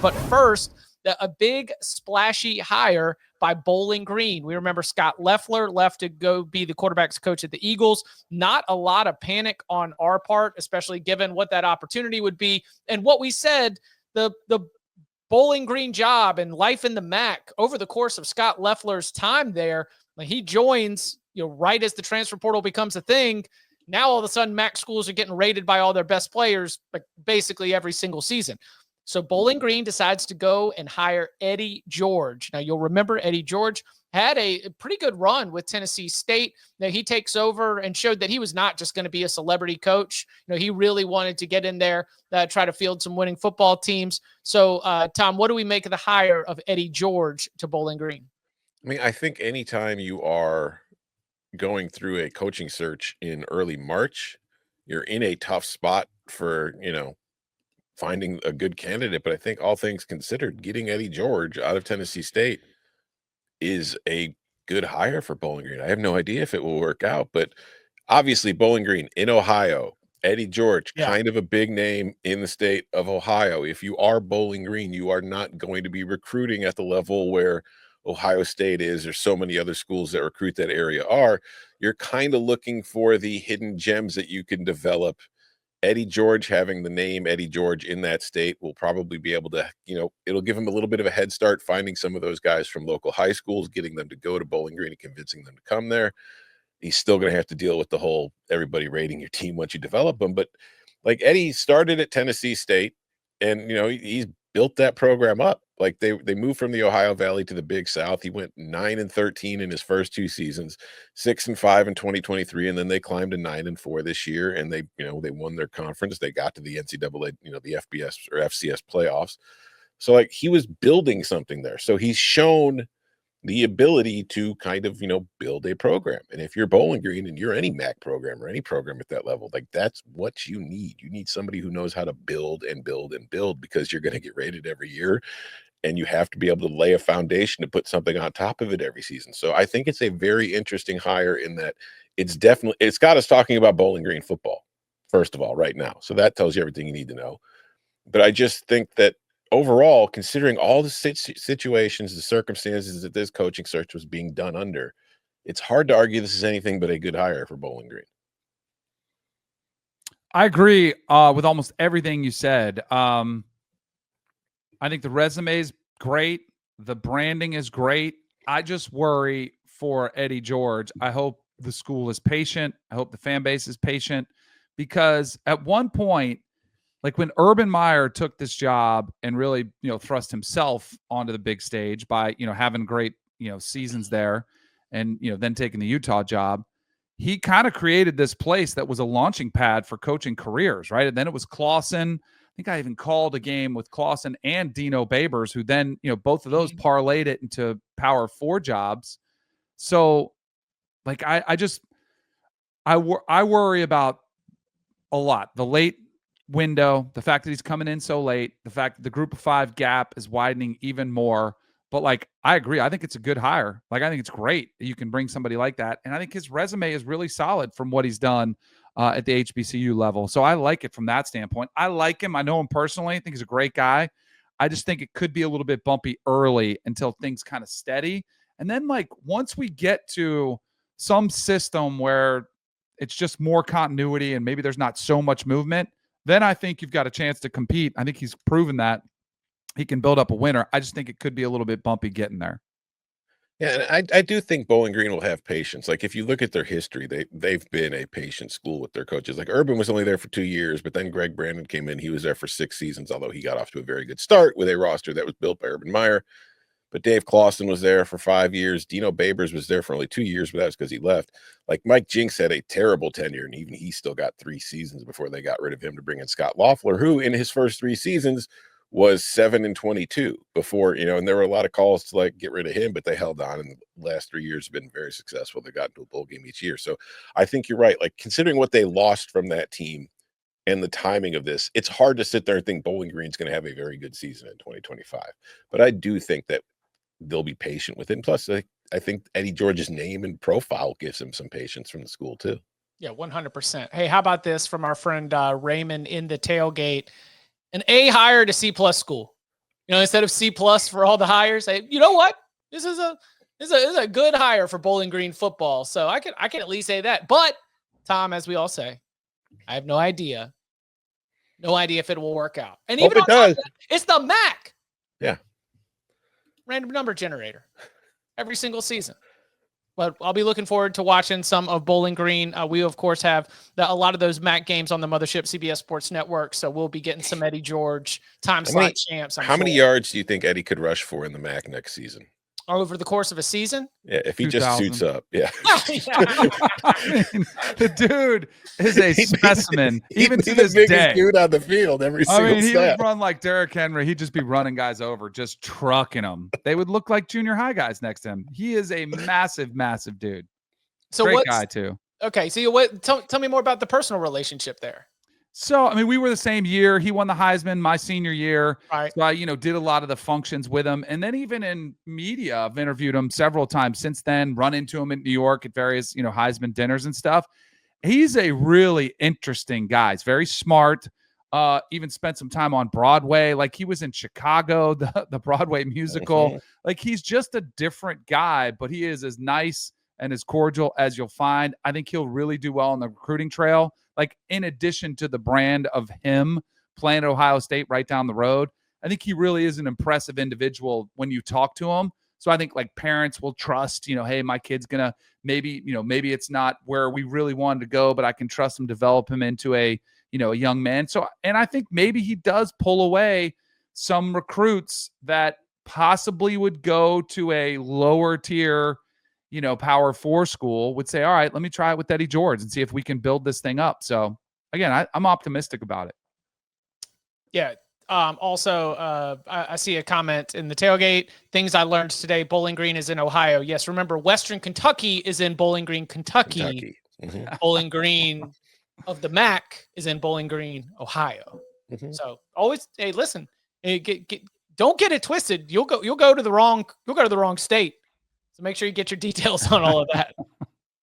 But first, a big splashy hire by Bowling Green. We remember Scott Loeffler left to go be the quarterback's coach at the Eagles. Not a lot of panic on our part, especially given what that opportunity would be. And what we said, the Bowling Green job and life in the MAC over the course of Scott Loeffler's time there, when he joins, right as the transfer portal becomes a thing, now all of a sudden MAC schools are getting rated by all their best players, like basically every single season. So Bowling Green decides to go and hire Eddie George. Now, you'll remember Eddie George had a pretty good run with Tennessee State. Now, he takes over and showed that he was not just going to be a celebrity coach. He really wanted to get in there, try to field some winning football teams. So, Tom, what do we make of the hire of Eddie George to Bowling Green? I mean, I think anytime you are going through a coaching search in early March, you're in a tough spot for, finding a good candidate. But I think all things considered, getting Eddie George out of Tennessee State is a good hire for Bowling Green. I have no idea if it will work out, but obviously Bowling Green in Ohio, Eddie George, kind of a big name in the state of Ohio. If you are Bowling Green, you are not going to be recruiting at the level where Ohio State is, or so many other schools that recruit that area are. You're kind of looking for the hidden gems that you can develop. Eddie George, having the name Eddie George in that state, will probably be able to, it'll give him a little bit of a head start finding some of those guys from local high schools, getting them to go to Bowling Green and convincing them to come there. He's still going to have to deal with the whole everybody rating your team once you develop them. But like, Eddie started at Tennessee State, and, he's built that program up. Like, they moved from the Ohio Valley to the Big South. He went 9-13 in his first two seasons, 6-5 in 2023, and then they climbed to 9-4 this year. And they won their conference. They got to the NCAA, the FBS or FCS playoffs. So, like, he was building something there. So he's shown the ability to kind of, build a program. And if you're Bowling Green and you're any MAC program or any program at that level, like, that's what you need. You need somebody who knows how to build and build and build, because you're going to get rated every year. And you have to be able to lay a foundation to put something on top of it every season. So I think it's a very interesting hire in that it's got us talking about Bowling Green football, first of all, right now. So that tells you everything you need to know. But I just think that overall, considering all the situations, the circumstances that this coaching search was being done under, it's hard to argue this is anything but a good hire for Bowling Green. I agree with almost everything you said. I think the resume is great. The branding is great. I just worry for Eddie George. I hope the school is patient. I hope the fan base is patient, because at one point, like when Urban Meyer took this job and really, thrust himself onto the big stage by, having great, seasons there, and, then taking the Utah job, he kind of created this place that was a launching pad for coaching careers, right? And then it was Clawson. I think I even called a game with Clawson and Dino Babers, who then, both of those parlayed it into Power 4 jobs. So, like, I worry about a lot. The late window, the fact that he's coming in so late, the fact that the group of 5 gap is widening even more. But, like, I agree. I think it's a good hire. Like, I think it's great that you can bring somebody like that. And I think his resume is really solid from what he's done at the HBCU level. So I like it from that standpoint. I like him. I know him personally. I think he's a great guy. I just think it could be a little bit bumpy early until things kind of steady. And then, like, once we get to some system where it's just more continuity and maybe there's not so much movement, then I think you've got a chance to compete. I think he's proven that he can build up a winner. I just think it could be a little bit bumpy getting there. Yeah, and I do think Bowling Green will have patience. Like, if you look at their history, they've been a patient school with their coaches. Like, Urban was only there for 2 years, but then Greg Brandon came in. He was there for 6 seasons, although he got off to a very good start with a roster that was built by Urban Meyer. But Dave Clawson was there for 5 years. Dino Babers was there for only 2 years, but that was because he left. Like, Mike Jinks had a terrible tenure, and even he still got 3 seasons before they got rid of him to bring in Scott Loeffler, who in his first 3 seasons was 7-22 before, and there were a lot of calls to, like, get rid of him, but they held on, and the last 3 years have been very successful. They got into a bowl game each year. So I think you're right. Like, considering what they lost from that team and the timing of this, it's hard to sit there and think Bowling Green's going to have a very good season in 2025. But I do think that they'll be patient with it. And plus, I think Eddie George's name and profile gives him some patience from the school too. Yeah, 100%. Hey, how about this from our friend Raymond in the tailgate? An A hire to C+ school. instead of C+ for all the hires, say, you know what? This is a good hire for Bowling Green football. So I can at least say that. But Tom, as we all say, I have no idea. No idea if it will work out. And Hope even it does. It's the MAC. Yeah. Random number generator every single season. But I'll be looking forward to watching some of Bowling Green. We, of course, have a lot of those MAC games on the mothership CBS Sports Network. So we'll be getting some Eddie George time slot champs. How many yards do you think Eddie could rush for in the MAC next season? Over the course of a season? Yeah, if he just suits up. Yeah. I mean, the dude is a specimen, even to this day. Dude on the field every single he would run like Derrick Henry. He'd just be running guys over, just trucking them. They would look like junior high guys next to him. He is a massive, massive dude. So great guy too. Okay, so tell me more about the personal relationship there. So, I mean, we were the same year. He won the Heisman my senior year. Right. So I, did a lot of the functions with him. And then even in media, I've interviewed him several times since then, run into him in New York at various, Heisman dinners and stuff. He's a really interesting guy. He's very smart. Even spent some time on Broadway. Like he was in Chicago, the Broadway musical. Mm-hmm. Like he's just a different guy, but he is as nice and as cordial as you'll find. I think he'll really do well on the recruiting trail. Like in addition to the brand of him playing at Ohio State right down the road, I think he really is an impressive individual when you talk to him. So I think like parents will trust, hey, my kid's going to maybe it's not where we really wanted to go, but I can trust him, develop him into a young man. So, and I think maybe he does pull away some recruits that possibly would go to a lower tier Power 4 school would say, all right, let me try it with Eddie George and see if we can build this thing up. So again, I'm optimistic about it. Yeah. Also, I see a comment in the tailgate. Things I learned today. Bowling Green is in Ohio. Yes. Remember, Western Kentucky is in Bowling Green, Kentucky. Mm-hmm. Bowling Green of the MAC is in Bowling Green, Ohio. Mm-hmm. So always, hey, listen, don't get it twisted. You'll go to the wrong state. So make sure you get your details on all of that.